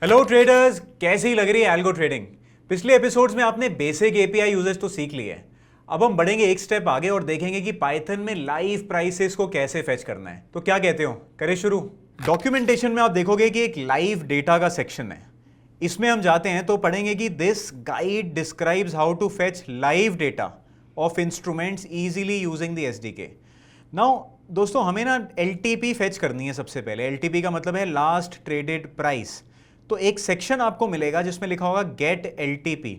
Hello traders, कैसी लग रही है एल्गो ट्रेडिंग। पिछले एपिसोड्स में आपने बेसिक एपीआई यूजेस तो सीख ली है। अब हम बढ़ेंगे एक स्टेप आगे और देखेंगे कि पाइथन में लाइव प्राइसेस को कैसे फेच करना है। तो क्या कहते हो, करें शुरू। डॉक्यूमेंटेशन में आप देखोगे कि एक लाइव डेटा का सेक्शन है। इसमें हम जाते हैं तो पढ़ेंगे कि this guide describes how to fetch live data of instruments easily using the SDK. Now दोस्तों, हमें ना एलटीपी फेच करनी है। सबसे पहले एलटीपी का मतलब है लास्ट ट्रेडेड प्राइस। तो एक सेक्शन आपको मिलेगा जिसमें लिखा होगा गेट एलटीपी।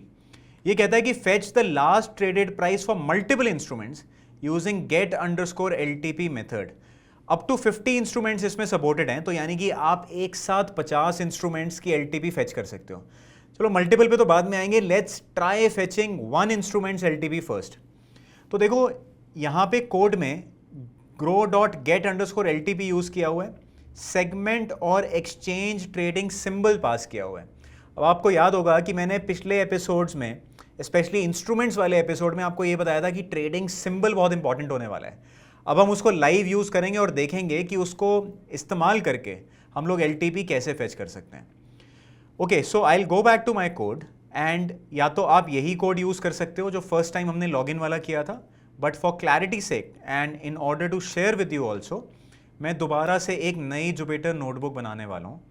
ये कहता है कि fetch the last traded price for multiple instruments using get underscore LTP method. Up to 50 instruments इसमें सपोर्टेड हैं, तो यानी कि आप एक साथ 50 इंस्ट्रूमेंट्स की एलटीपी फेच कर सकते हो। चलो मल्टीपल पे तो बाद में आएंगे, let's try fetching one instruments LTP first. तो देखो यहाँ पे कोड में Groww dot get underscore LTP use किया हुआ है, सेगमेंट और एक्सचेंज ट्रेडिंग सिंबल पास किया हुआ है। अब आपको याद होगा कि मैंने पिछले एपिसोड्स में, स्पेशली इंस्ट्रूमेंट्स वाले एपिसोड में, आपको ये बताया था कि ट्रेडिंग सिंबल बहुत इंपॉर्टेंट होने वाला है। अब हम उसको लाइव यूज़ करेंगे और देखेंगे कि उसको इस्तेमाल करके हम लोग एलटीपी कैसे फेच कर सकते हैं। Okay, so I will go back to my code and या तो आप यही कोड यूज़ कर सकते हो जो फर्स्ट टाइम हमने लॉगिन वाला किया था, but for clarity sake and in order to share with you also, मैं दोबारा से एक नई जुपिटर नोटबुक बनाने वाला हूँ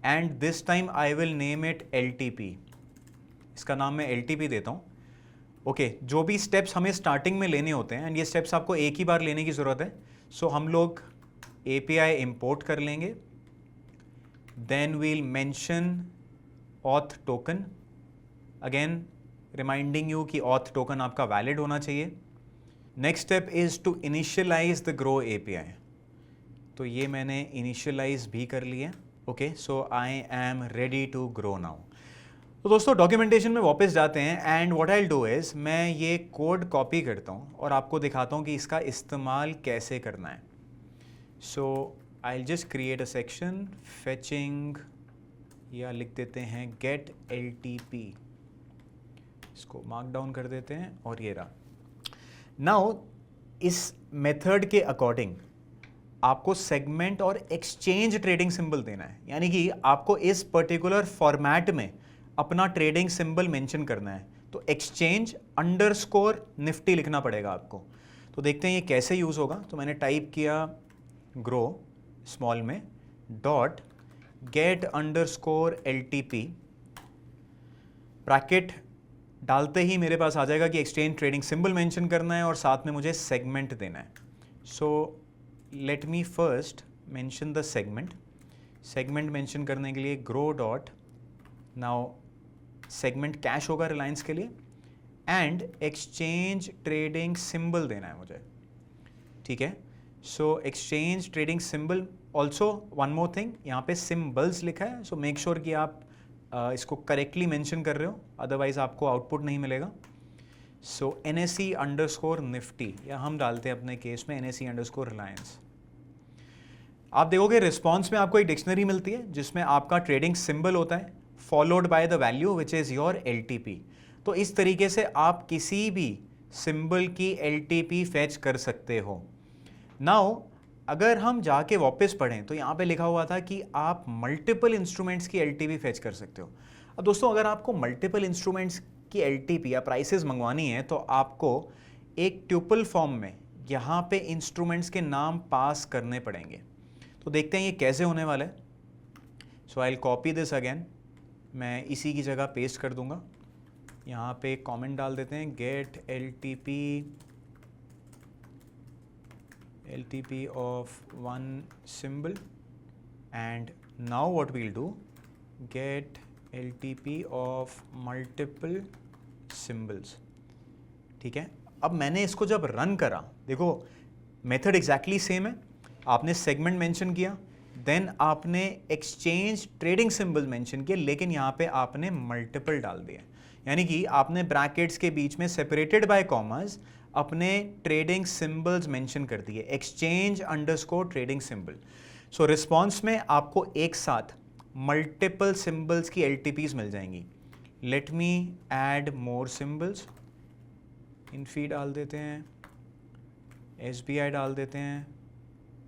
and this time I will name it LTP. इसका नाम मैं एलटीपी देता हूँ। ओके, जो भी स्टेप्स हमें स्टार्टिंग में लेने होते हैं, एंड ये स्टेप्स आपको एक ही बार लेने की ज़रूरत है। सो हम लोग एपीआई इंपोर्ट कर लेंगे, then we'll mention auth token, again reminding you कि ऑथ टोकन आपका वैलिड होना चाहिए। Next step is to initialize the Groww API. तो ये मैंने इनिशियलाइज भी कर लिया। Okay, so I am ready to grow now. तो दोस्तों डॉक्यूमेंटेशन में वापस जाते हैं and what I will do is, मैं ये कोड कॉपी करता हूँ और आपको दिखाता हूँ कि इसका इस्तेमाल कैसे करना है। So I will just create a section fetching, या लिख देते हैं गेट एलटीपी। इसको मार्क डाउन कर देते हैं और ये रहा। नाउ इस मेथड के अकॉर्डिंग आपको सेगमेंट और एक्सचेंज ट्रेडिंग सिंबल देना है, यानी कि आपको इस पर्टिकुलर फॉर्मेट में अपना ट्रेडिंग सिंबल मेंशन करना है। तो एक्सचेंज अंडरस्कोर निफ्टी लिखना पड़ेगा आपको। तो देखते हैं ये कैसे यूज़ होगा। तो मैंने टाइप किया ग्रो स्मॉल में dot get underscore LTP, bracket डालते ही मेरे पास आ जाएगा कि एक्सचेंज ट्रेडिंग सिंबल मेंशन करना है और साथ में मुझे सेगमेंट देना है। So let me first mention the segment. Segment mention करने के लिए grow dot, now segment cash होगा रिलायंस के लिए, एंड एक्सचेंज ट्रेडिंग सिंबल देना है मुझे। ठीक है, so exchange trading symbol, also one more thing, यहाँ पे सिंबल्स लिखा है, सो मेक श्योर कि आप इसको करेक्टली मेंशन कर रहे हो, अदरवाइज आपको आउटपुट नहीं मिलेगा। सो NSE अंडरस्कोर निफ्टी, या हम डालते हैं अपने केस में NSE अंडरस्कोर रिलायंस। आप देखोगे रिस्पॉन्स में आपको एक डिक्शनरी मिलती है जिसमें आपका ट्रेडिंग सिंबल होता है followed by the value which is your LTP. तो इस तरीके से आप किसी भी सिंबल की एलटीपी फेच कर सकते हो। नाउ अगर हम जाके वापस पढ़ें तो यहाँ पे लिखा हुआ था कि आप मल्टीपल इंस्ट्रूमेंट्स की एलटीपी फेच कर सकते हो। अब दोस्तों अगर आपको मल्टीपल इंस्ट्रूमेंट्स की एलटीपी या प्राइसेस मंगवानी है तो आपको एक ट्यूपल फॉर्म में यहाँ पे इंस्ट्रूमेंट्स के नाम पास करने पड़ेंगे। तो देखते हैं ये कैसे होने वाला है। So I will copy this again, मैं इसी की जगह पेस्ट कर दूंगा। यहाँ पे एक कॉमेंट डाल देते हैं gate LTP of one symbol, and now what we'll do, get LTP of multiple symbols। ठीक है, अब मैंने इसको जब रन करा, देखो मेथड एग्जैक्टली सेम है। आपने सेगमेंट मेंशन किया, देन आपने एक्सचेंज ट्रेडिंग सिंबल मेंशन किया, लेकिन यहाँ पे आपने मल्टीपल डाल दिया, यानी कि आपने ब्रैकेट्स के बीच में सेपरेटेड बाय कॉमर्स अपने ट्रेडिंग सिंबल्स मेंशन कर दिए, एक्सचेंज अंडरस्कोर ट्रेडिंग सिंबल। सो रिस्पॉन्स में आपको एक साथ मल्टीपल सिंबल्स की एलटीपीज मिल जाएंगी। Let me add more symbols, Infy डाल देते हैं, SBI डाल देते हैं,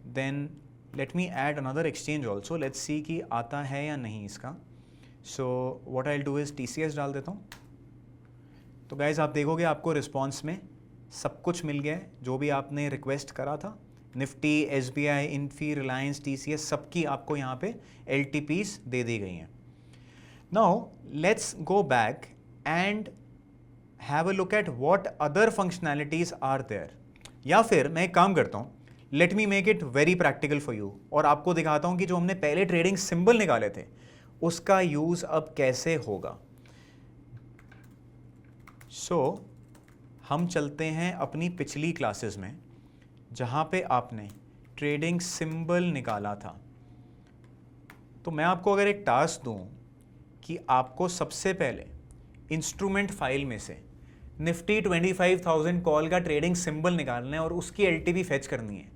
then let me add another exchange also, let's see कि आता है या नहीं इसका। So what I do is TCS डाल देता हूँ। तो गाइज आप देखोगे आपको रिस्पॉन्स में सब कुछ मिल गया है जो भी आपने रिक्वेस्ट करा था। Nifty, SBI, Infy, Reliance, TCS सबकी आपको यहाँ पे LTPs दे दी गई हैं। Now let's go back and have a look at what other functionalities are there. या फिर मैं एक काम करता हूँ, let me make it very practical for you, और आपको दिखाता हूँ कि जो हमने पहले ट्रेडिंग सिंबल निकाले थे उसका यूज़ अब कैसे होगा। सो हम चलते हैं अपनी पिछली क्लासेस में जहाँ पे आपने ट्रेडिंग सिंबल निकाला था। तो मैं आपको अगर एक टास्क दूँ कि आपको सबसे पहले इंस्ट्रूमेंट फाइल में से निफ्टी 25,000 कॉल का ट्रेडिंग सिंबल निकालना है और उसकी LTP फेच करनी है,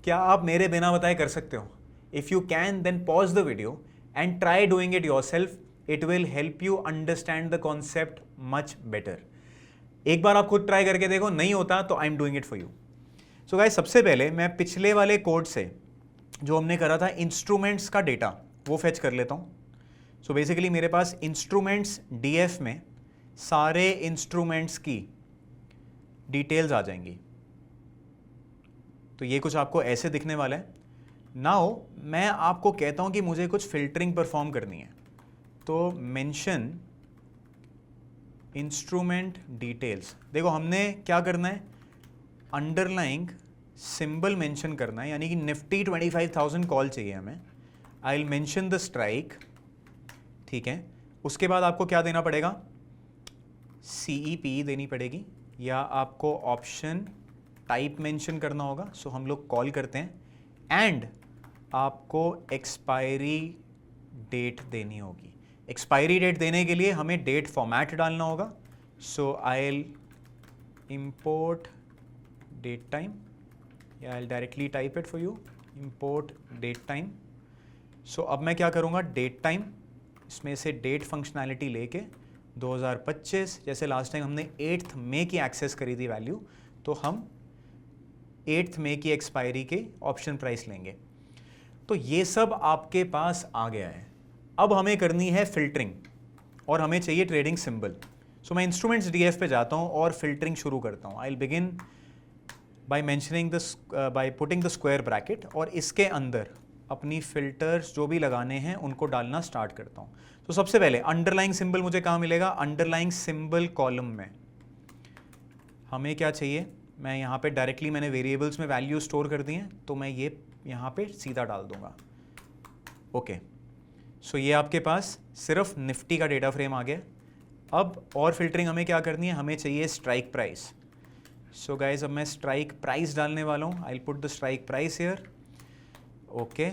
क्या आप मेरे बिना बताए कर सकते हो? If you can then pause the video and try doing it yourself, it will help you understand the concept much better. एक बार आप खुद ट्राई करके देखो, नहीं होता तो I am doing it for you. So guys सबसे पहले मैं पिछले वाले कोड से जो हमने करा था इंस्ट्रूमेंट्स का डेटा वो फेच कर लेता हूँ। सो बेसिकली मेरे पास इंस्ट्रूमेंट्स DF में सारे इंस्ट्रूमेंट्स की डिटेल्स आ जाएंगी। तो ये कुछ आपको ऐसे दिखने वाला है। नाउ मैं आपको कहता हूँ कि मुझे कुछ फिल्टरिंग परफॉर्म करनी है, तो मेंशन इंस्ट्रूमेंट डिटेल्स। देखो हमने क्या करना है, अंडरलाइंग सिंबल मेंशन करना है, यानी कि निफ्टी 25,000 कॉल चाहिए हमें। आई विल मेंशन द स्ट्राइक, ठीक है। उसके बाद आपको क्या देना पड़ेगा, CEP देनी पड़ेगी, या आपको ऑप्शन टाइप मेंशन करना होगा। सो हम लोग कॉल करते हैं एंड आपको एक्सपायरी डेट देनी होगी। एक्सपायरी डेट देने के लिए हमें डेट फॉर्मेट डालना होगा। So I will import datetime, या I will directly type it for you, import datetime. So अब मैं क्या करूँगा, डेट टाइम, इसमें से डेट फंक्शनैलिटी लेके 2025, जैसे लास्ट टाइम हमने 8 मई की एक्सेस करी थी वैल्यू, तो हम 8 मई की एक्सपायरी के ऑप्शन प्राइस लेंगे। तो ये सब आपके पास आ गया है। अब हमें करनी है फिल्टरिंग और हमें चाहिए ट्रेडिंग सिंबल। सो मैं इंस्ट्रूमेंट्स DF पे जाता हूँ और फिल्टरिंग शुरू करता हूँ। I will begin by mentioning by putting the square bracket, और इसके अंदर अपनी फिल्टर्स जो भी लगाने हैं उनको डालना स्टार्ट करता हूँ। तो सबसे पहले अंडरलाइंग सिंबल मुझे कहाँ मिलेगा, अंडरलाइंग सिंबल कॉलम में। हमें क्या चाहिए, मैं यहाँ पे डायरेक्टली मैंने वेरिएबल्स में वैल्यू स्टोर कर दी हैं, तो मैं ये यहाँ पे सीधा डाल दूंगा। ओके, सो ये आपके पास सिर्फ निफ्टी का डेटा फ्रेम आ गया। अब और फिल्टरिंग हमें क्या करनी है, हमें चाहिए स्ट्राइक प्राइस। सो गाइज अब मैं स्ट्राइक प्राइस डालने वाला हूँ। I will put the strike price here. Okay,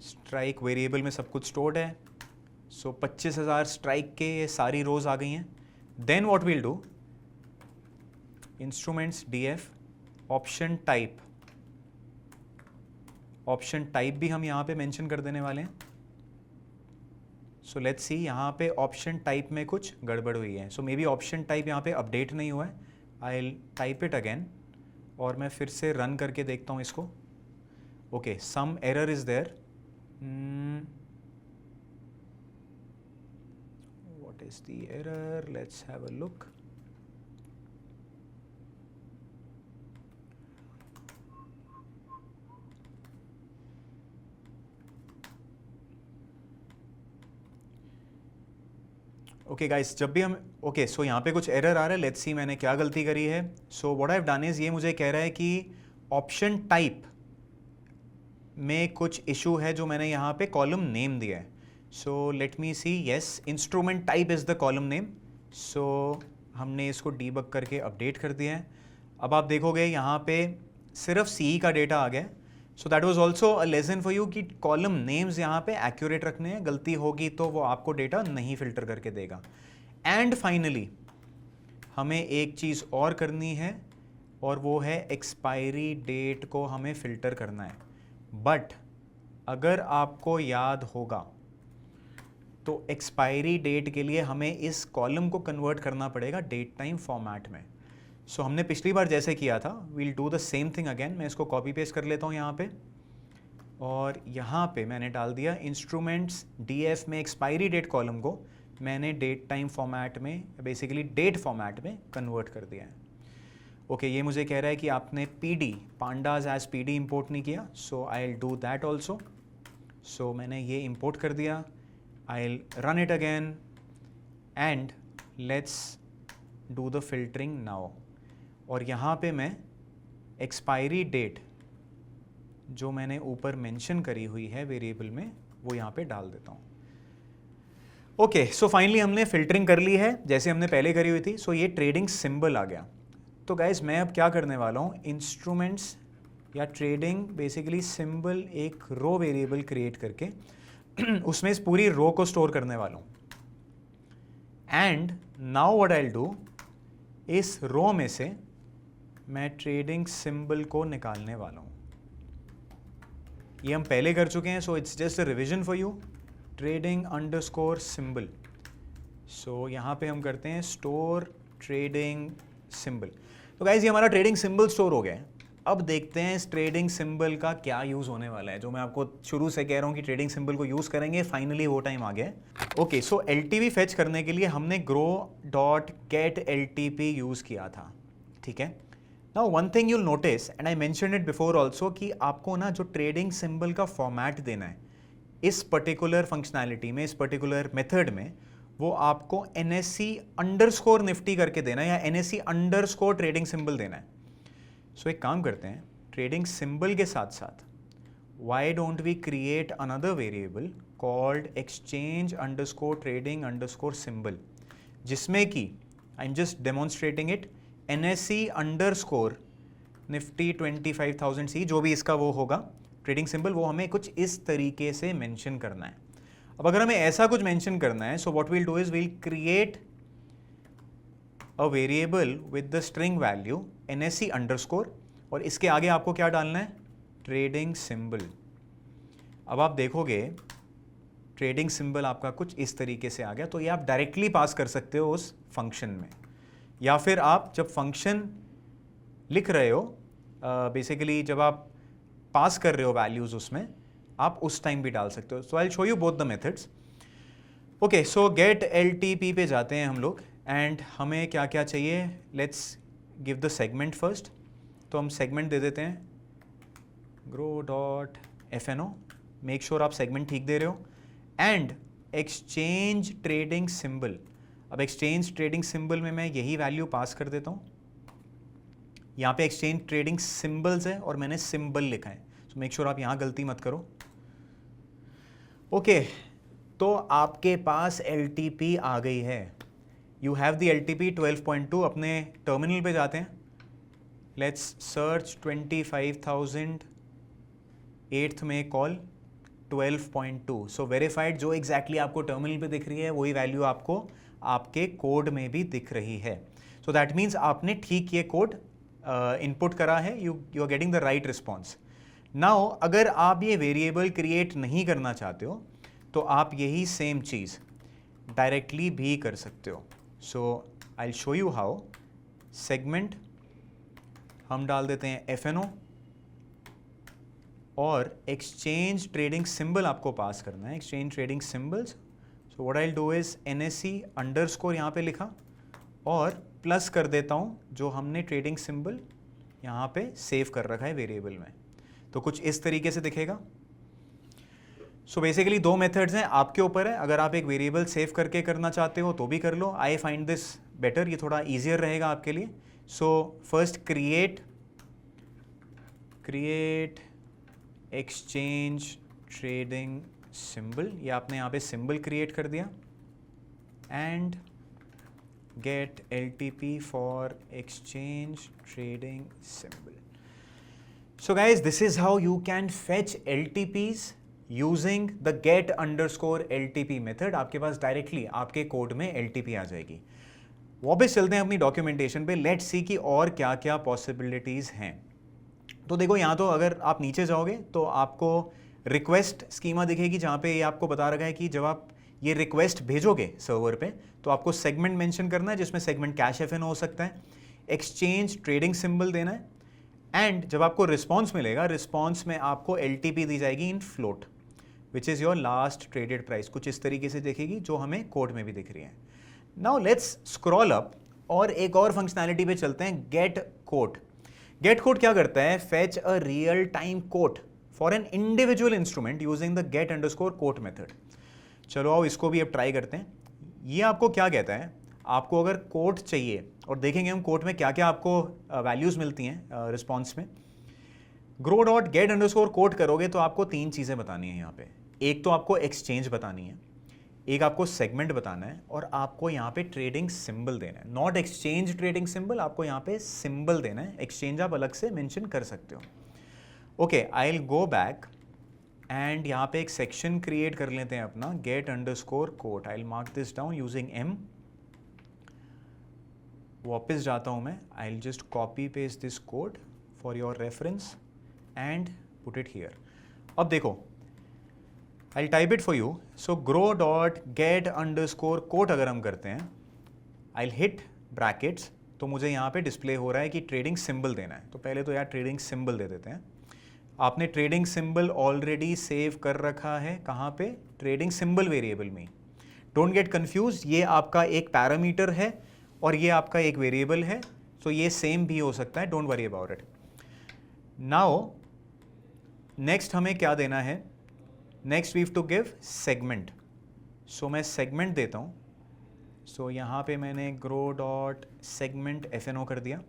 strike variable में सब कुछ स्टोर्ड है। सो 25,000 स्ट्राइक के ये सारी रोज आ गई हैं। Then what will do, instruments DF, option type, option type भी हम यहाँ पे मेंशन कर देने वाले हैं। सो लेट्स सी, यहाँ पे ऑप्शन टाइप में कुछ गड़बड़ हुई है। So maybe option type यहाँ पे अपडेट नहीं हुआ है। I will type it again, और मैं फिर से रन करके देखता हूँ इसको। Okay, some error is there. What is the error, let's have a look. Okay guys, जब भी हम ओके सो यहाँ पे कुछ एरर आ रहा है। लेट्स सी मैंने क्या गलती करी है। So what I have done is, ये मुझे कह रहा है कि ऑप्शन टाइप में कुछ इशू है जो मैंने यहाँ पे कॉलम नेम दिया है। So let me see, yes, instrument type is the column name. So हमने इसको डीबग करके अपडेट कर दिया है। अब आप देखोगे यहाँ पे सिर्फ CE का डेटा आ गया है। So that was also a lesson for you कि कॉलम नेम्स यहाँ पे एक्यूरेट रखने हैं। गलती होगी तो वो आपको डेटा नहीं फिल्टर करके देगा। एंड फाइनली हमें एक चीज़ और करनी है, और वो है एक्सपायरी डेट को हमें फिल्टर करना है। बट अगर आपको याद होगा तो एक्सपायरी डेट के लिए हमें इस कॉलम को कन्वर्ट करना पड़ेगा डेट टाइम फॉर्मेट में। सो हमने पिछली बार जैसे किया था, we'll do the same thing again. मैं इसको कॉपी पेस्ट कर लेता हूँ यहाँ पे। और यहाँ पे मैंने डाल दिया इंस्ट्रूमेंट्स DF में एक्सपायरी डेट कॉलम को मैंने डेट टाइम फॉर्मेट में, बेसिकली डेट फॉर्मेट में कन्वर्ट कर दिया है। ओके, ये मुझे कह रहा है कि आपने PD pandas as PD import नहीं किया, so I will do that also. So मैंने ये इंपोर्ट कर दिया, I will run it again and let's do the filtering now. और यहाँ पे मैं एक्सपायरी डेट जो मैंने ऊपर मेंशन करी हुई है वेरिएबल में वो यहाँ पे डाल देता हूँ। ओके, सो फाइनली हमने फिल्टरिंग कर ली है जैसे हमने पहले करी हुई थी। सो ये ट्रेडिंग सिंबल आ गया। तो गाइज मैं अब क्या करने वाला हूँ, इंस्ट्रूमेंट्स या ट्रेडिंग बेसिकली सिंबल एक रो वेरिएबल क्रिएट करके उसमें इस पूरी रो को स्टोर करने वाला हूँ। And now what I will do, इस रो में से मैं ट्रेडिंग सिंबल को निकालने वाला हूँ। ये हम पहले कर चुके हैं, so it's just a revision for you. Trading underscore symbol, so यहाँ पे हम करते हैं स्टोर ट्रेडिंग सिंबल। तो गाइज ये हमारा ट्रेडिंग सिंबल स्टोर हो गया है। अब देखते हैं इस ट्रेडिंग सिंबल का क्या यूज़ होने वाला है, जो मैं आपको शुरू से कह रहा हूँ कि ट्रेडिंग सिंबल को यूज़ करेंगे, फाइनली वो टाइम आ गया है। ओके, सो LTP फेच करने के लिए हमने grow.getLTP यूज़ किया था, ठीक है। Now one thing you'll notice and I mentioned it before also कि आपको ना जो ट्रेडिंग सिंबल का फॉर्मेट देना है इस पर्टिकुलर फंक्शनैलिटी में, इस पर्टिकुलर मेथड में, वो आपको NSE_Nifty करके देना है या NSE_ ट्रेडिंग सिंबल देना है। सो एक काम करते हैं, ट्रेडिंग सिंबल के साथ साथ why don't we create another variable called exchange_trading_symbol, जिसमें कि I am just demonstrating it, NSE_Nifty 25,000C जो भी इसका वो होगा ट्रेडिंग सिंबल, वो हमें कुछ इस तरीके से मेंशन करना है। अब अगर हमें ऐसा कुछ मेंशन करना है, so what we'll do is we'll create a variable with the string value NSE_, और इसके आगे आपको क्या डालना है, ट्रेडिंग सिंबल। अब आप देखोगे ट्रेडिंग सिंबल आपका कुछ इस तरीके से आ गया। तो ये आप डायरेक्टली पास कर सकते हो उस फंक्शन में, या फिर आप जब फंक्शन लिख रहे हो, बेसिकली जब आप पास कर रहे हो वैल्यूज उसमें, आप उस टाइम भी डाल सकते हो। So I will show you both the methods. Okay, so get LTP पे जाते हैं हम लोग एंड हमें क्या क्या चाहिए, let's give the segment first. तो हम सेगमेंट दे देते हैं grow.fno, मेक श्योर आप सेगमेंट ठीक दे रहे हो, एंड एक्सचेंज ट्रेडिंग सिंबल। अब एक्सचेंज ट्रेडिंग सिंबल में मैं यही वैल्यू पास कर देता हूँ। यहाँ पे एक्सचेंज ट्रेडिंग सिंबल्स है और मैंने सिंबल लिखा है, सो मेक श्योर आप यहाँ गलती मत करो। ओके, तो आपके पास LTP आ गई है। You have the LTP 12.2। अपने टर्मिनल पे जाते हैं, लेट्स सर्च 25,000 8th में कॉल 12.2। सो वेरीफाइड जो एग्जैक्टली आपको टर्मिनल पे दिख रही है वही वैल्यू आपको आपके कोड में भी दिख रही है। सो दैट मीन्स आपने ठीक ये कोड इनपुट करा है, you are getting the right response. Now अगर आप ये वेरिएबल क्रिएट नहीं करना चाहते हो तो आप यही सेम चीज़ डायरेक्टली भी कर सकते हो। So I will show you how. Segment हम डाल देते हैं FNO और एक्सचेंज ट्रेडिंग सिंबल आपको पास करना है, exchange trading symbols. So what I will do is NSE_ यहाँ पे लिखा और प्लस कर देता हूँ जो हमने ट्रेडिंग सिंबल यहाँ पे सेव कर रखा है वेरिएबल में। तो कुछ इस तरीके से दिखेगा। सो बेसिकली दो मेथड्स हैं, आपके ऊपर है। अगर आप एक वेरिएबल सेव करके करना चाहते हो तो भी कर लो, आई फाइंड दिस बेटर, ये थोड़ा ईजियर रहेगा आपके लिए। So first create exchange trading symbol, ये आपने यहाँ पे सिंबल क्रिएट कर दिया, and get LTP for exchange trading symbol. So guys, this is how you can fetch LTPs using the get_LTP method. आपके पास डायरेक्टली आपके कोड में LTP आ जाएगी। वापस चलते हैं अपनी डॉक्यूमेंटेशन पे, लेट्स सी कि और क्या क्या पॉसिबिलिटीज़ हैं। तो देखो यहाँ तो अगर आप नीचे जाओगे तो आपको रिक्वेस्ट स्कीमा दिखेगी, जहाँ पे ये आपको बता रखा है कि जब आप ये रिक्वेस्ट भेजोगे सर्वर पे तो आपको सेगमेंट मेंशन करना है, जिसमें सेगमेंट कैश FNO हो सकता है, एक्सचेंज ट्रेडिंग सिंबल देना है, एंड जब आपको रिस्पॉन्स मिलेगा, रिस्पॉन्स में आपको LTP दी जाएगी in float, which is your last traded price. कुछ इस तरीके से दिखेगी जो हमें कोड में भी दिख रही है। नाउ लेट्स स्क्रॉल अप और एक और फंक्शनैलिटी पे चलते हैं, गेट कोट। गेट कोट क्या करता है? Fetch a real time quote for an individual instrument using the get underscore quote method. चलो आओ इसको भी अब ट्राई करते हैं। ये आपको क्या कहता है? आपको अगर कोट चाहिए, और देखेंगे हम कोट में क्या क्या आपको वैल्यूज़ मिलती हैं रिस्पॉन्स में। Groww dot get underscore quote करोगे तो आपको 3 चीज़ें बतानी है यहाँ पे। एक तो आपको एक्सचेंज बतानी है, एक आपको सेगमेंट बताना है, और आपको यहाँ पे ट्रेडिंग सिंबल देना है। नॉट एक्सचेंज ट्रेडिंग सिंबल, आपको यहाँ पे सिंबल देना है। एक्सचेंज आप अलग से मेंशन कर सकते हो। Okay, I will go back and यहाँ पे एक सेक्शन क्रिएट कर लेते हैं अपना, get underscore quote. I will mark this down using M। वापस जाता हूँ मैं, I will just copy paste this code for your reference and put it here. अब देखो, I'll type it for you. So grow dot get underscore quote अगर हम करते हैं, I'll hit brackets, तो मुझे यहाँ पे डिस्प्ले हो रहा है कि ट्रेडिंग सिंबल देना है। तो पहले तो यार ट्रेडिंग सिंबल दे देते हैं। आपने ट्रेडिंग सिंबल ऑलरेडी सेव कर रखा है कहाँ पे? ट्रेडिंग सिंबल वेरिएबल में। डोंट गेट कंफ्यूज, ये आपका एक पैरामीटर है और ये आपका एक वेरिएबल है, तो ये सेम भी हो सकता है, don't worry about it. Now next हमें क्या देना है? Next we have to give segment. So मैं सेगमेंट देता हूँ। सो यहाँ पे मैंने ग्रो डॉट सेगमेंट FNO कर दिया।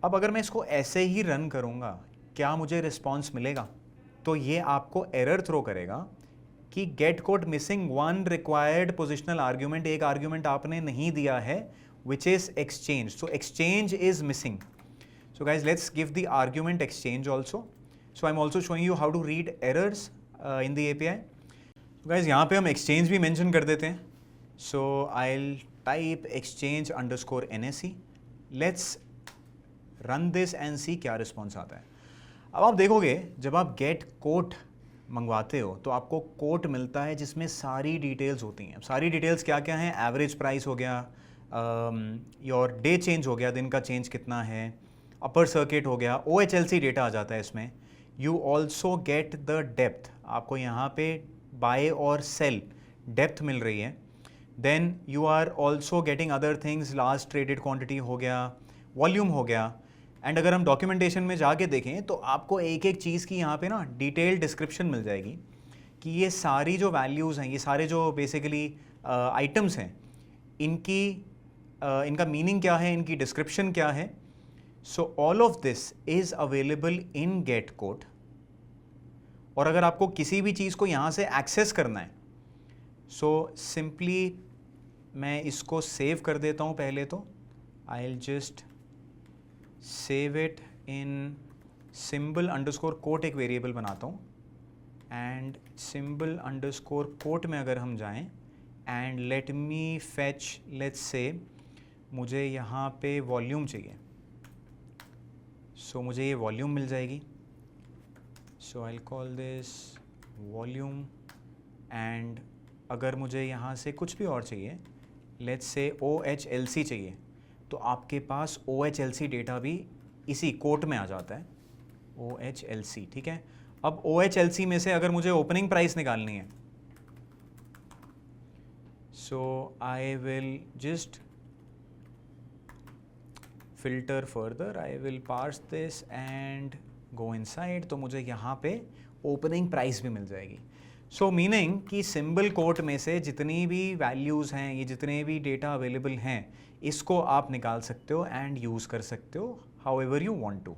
अब अगर मैं इसको ऐसे ही रन करूँगा, क्या मुझे रिस्पॉन्स मिलेगा? तो ये आपको एरर थ्रो करेगा कि get code missing one required positional argument. एक आर्ग्यूमेंट आपने नहीं दिया है, which is exchange. So exchange is missing. So guys let's give the argument exchange also. So I am also showing you how to read errors in the API। तो guys यहाँ पे हम exchange भी mention कर देते हैं। So I will type exchange underscore NSE। Let's run this and see क्या response आता है। अब आप देखोगे, जब आप गेट कोट मंगवाते हो तो आपको कोट मिलता है जिसमें सारी डिटेल्स होती हैं। सारी डिटेल्स क्या क्या हैं? एवरेज प्राइस हो गया, योर डे चेंज हो गया, दिन का चेंज कितना है, अपर सर्किट हो गया, OHLC डेटा आ जाता है इसमें। You also get the depth, आपको यहाँ पे बाय और सेल डेप्थ मिल रही है। Then you are also getting other things, last traded quantity हो गया, वॉल्यूम हो गया। एंड अगर हम डॉक्यूमेंटेशन में जाके देखें तो आपको एक एक चीज़ की यहाँ पे ना डिटेल डिस्क्रिप्शन मिल जाएगी कि ये सारी जो वैल्यूज़ हैं, ये सारे जो बेसिकली आइटम्स हैं, इनका मीनिंग क्या है, इनकी डिस्क्रिप्शन क्या है। So all of this is available in get quote. और अगर आपको किसी भी चीज़ को यहाँ से एक्सेस करना है, सो सिंपली मैं इसको सेव कर देता हूँ। पहले तो I will just save it in symbol underscore quote, एक वेरिएबल बनाता हूँ। एंड सिंबल अंडरस्कोर कोट में अगर हम जाएं and let me fetch, let's say मुझे यहाँ पे वॉल्यूम चाहिए, सो मुझे ये वॉल्यूम मिल जाएगी। So I will call this volume. And अगर मुझे यहाँ से कुछ भी और चाहिए, लेट्स से OHLC चाहिए, तो आपके पास OHLC डेटा भी इसी कोट में आ जाता है, OHLC। ठीक है, अब OHLC में से अगर मुझे ओपनिंग प्राइस निकालनी है, so I will just filter further, I will parse this and go inside, तो मुझे यहाँ पे ओपनिंग प्राइस भी मिल जाएगी। सो मीनिंग कि सिंबल कोट में से जितनी भी वैल्यूज़ हैं, ये जितने भी डेटा अवेलेबल हैं, इसको आप निकाल सकते हो एंड यूज़ कर सकते हो however you want to.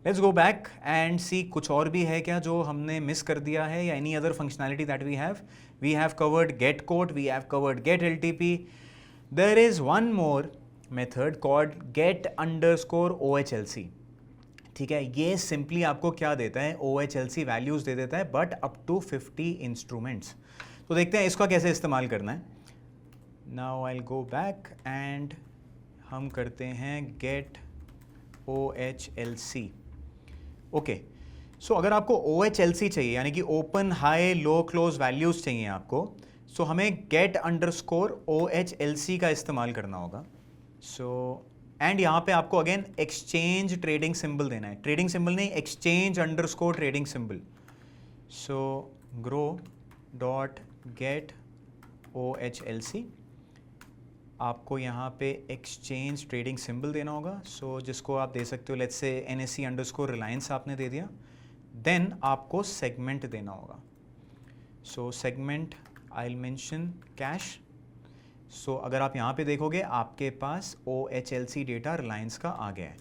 Let's go back and see कुछ और भी है क्या जो हमने मिस कर दिया है, या any other functionality that we have covered get quote, we have covered get LTP। There is one more method called get underscore OHLC। ठीक है, ये सिंपली आपको क्या देता है? OHLC वैल्यूज़ दे देता है, बट अप टू 50 इंस्ट्रूमेंट्स। तो देखते हैं इसका कैसे इस्तेमाल करना है। Now I will go back and हम करते हैं गेट OHLC। ओके, सो अगर आपको OHLC चाहिए, यानी कि open high low close values चाहिए आपको, सो हमें गेट अंडरस्कोर OHLC का इस्तेमाल करना होगा। सो एंड यहाँ पे आपको अगेन एक्सचेंज ट्रेडिंग सिंबल देना है, ट्रेडिंग सिंबल नहीं, एक्सचेंज अंडरस्कोर ट्रेडिंग सिंबल. सो ग्रो डॉट गेट OHLC, आपको यहाँ पे एक्सचेंज ट्रेडिंग सिंबल देना होगा. सो जिसको आप दे सकते हो, let's say NSE underscore Reliance आपने दे दिया. देन आपको सेगमेंट देना होगा. So segment I will mention cash. So अगर आप यहाँ पे देखोगे आपके पास OHLC डेटा रिलायंस का आ गया है.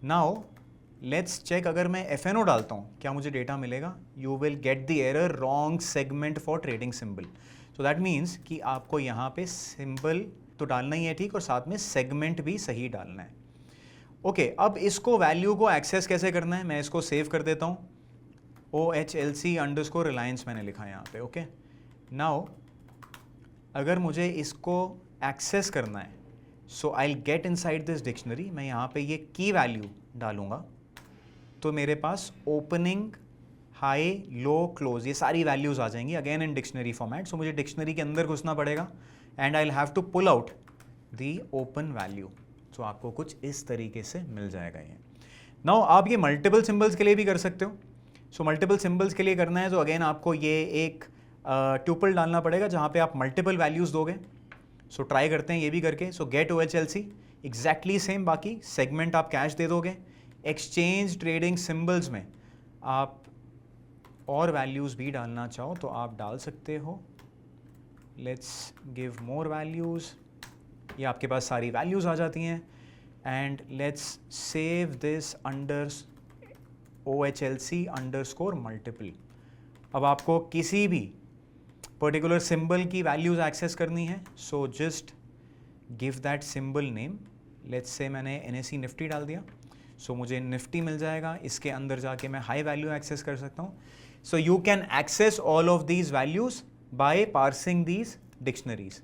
नाउ लेट्स चेक, अगर मैं FNO डालता हूँ क्या मुझे डेटा मिलेगा? You will get the error wrong segment for trading symbol. So that means कि आपको यहाँ पे सिंबल तो डालना ही है, ठीक, और साथ में सेगमेंट भी सही डालना है. ओके, अब इसको वैल्यू को एक्सेस कैसे करना है, मैं इसको सेव कर देता हूँ. OHLC अंडरस्कोर रिलायंस मैंने लिखा है यहाँ पे. ओके, नाउ अगर मुझे इसको एक्सेस करना है, so I will get inside this dictionary. मैं यहाँ पे ये की वैल्यू डालूंगा तो मेरे पास ओपनिंग, हाई, लो, क्लोज, ये सारी वैल्यूज आ जाएंगी again in dictionary format. So मुझे डिक्शनरी के अंदर घुसना पड़ेगा and I will have to pull out the open value. So आपको कुछ इस तरीके से मिल जाएगा ये. नाउ आप ये मल्टीपल सिंबल्स के लिए भी कर सकते हो. सो मल्टीपल सिंबल्स के लिए करना है तो अगेन आपको ये एक ट्यूपल डालना पड़ेगा जहाँ पे आप मल्टीपल वैल्यूज़ दोगे. सो ट्राई करते हैं ये भी करके. सो गेट OHLC एग्जैक्टली सेम, बाकी सेगमेंट आप कैश दे दोगे. एक्सचेंज ट्रेडिंग सिंबल्स में आप और वैल्यूज़ भी डालना चाहो तो आप डाल सकते हो. Let's give more values. ये आपके पास सारी वैल्यूज़ आ जाती हैं. And let's save this under OHLC underscore multiple. अब आपको किसी भी पर्टिकुलर सिंबल की वैल्यूज़ एक्सेस करनी है. So just give that symbol name. Let's say मैंने NSE निफ्टी डाल दिया. सो मुझे निफ्टी मिल जाएगा. इसके अंदर जाके मैं हाई वैल्यू एक्सेस कर सकता हूँ. So you can access all of these values by parsing these dictionaries.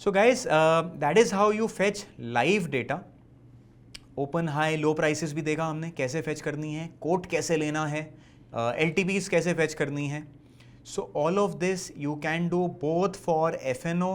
So guys, that is how you fetch live data. Open, high, low prices भी देखा हमने कैसे फेच करनी है, कोट कैसे लेना है, LTPs कैसे फेच करनी है. So all of this you can do both for FNO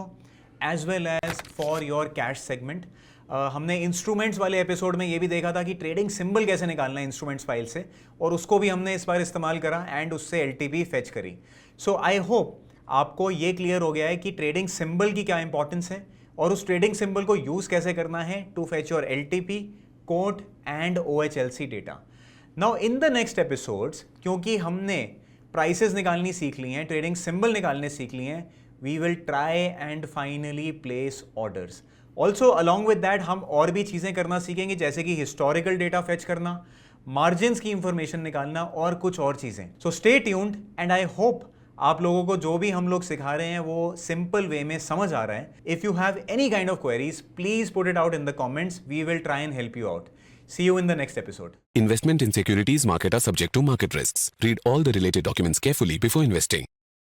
as well as for your cash segment. हमने इंस्ट्रूमेंट्स वाले एपिसोड में ये भी देखा था कि ट्रेडिंग सिंबल कैसे निकालना है इंस्ट्रूमेंट्स फाइल से, और उसको भी हमने इस बार इस्तेमाल करा एंड उससे LTP फेच करी. सो आई होप आपको ये क्लियर हो गया है कि ट्रेडिंग सिंबल की क्या इंपॉर्टेंस है और उस ट्रेडिंग सिंबल को यूज़ कैसे करना है to fetch your LTP, quote and OHLC data. Now in the next episodes, क्योंकि हमने प्राइसेस निकालनी सीख ली हैं, ट्रेडिंग सिंबल निकालने सीख लिए हैं, we will try and finally place orders. Also along with that हम और भी चीज़ें करना सीखेंगे, जैसे कि हिस्टोरिकल डेटा फेच करना, मार्जिन्स की इंफॉर्मेशन निकालना और कुछ और चीज़ें. So stay tuned and I hope आप लोगों को जो भी हम लोग सिखा रहे हैं वो सिंपल वे में समझ आ रहा है. If you have any kind of queries, please put it out in the comments. We will try and help you out. See you in the next episode. Investment in securities market are subject to market risks. Read all the related documents carefully before investing.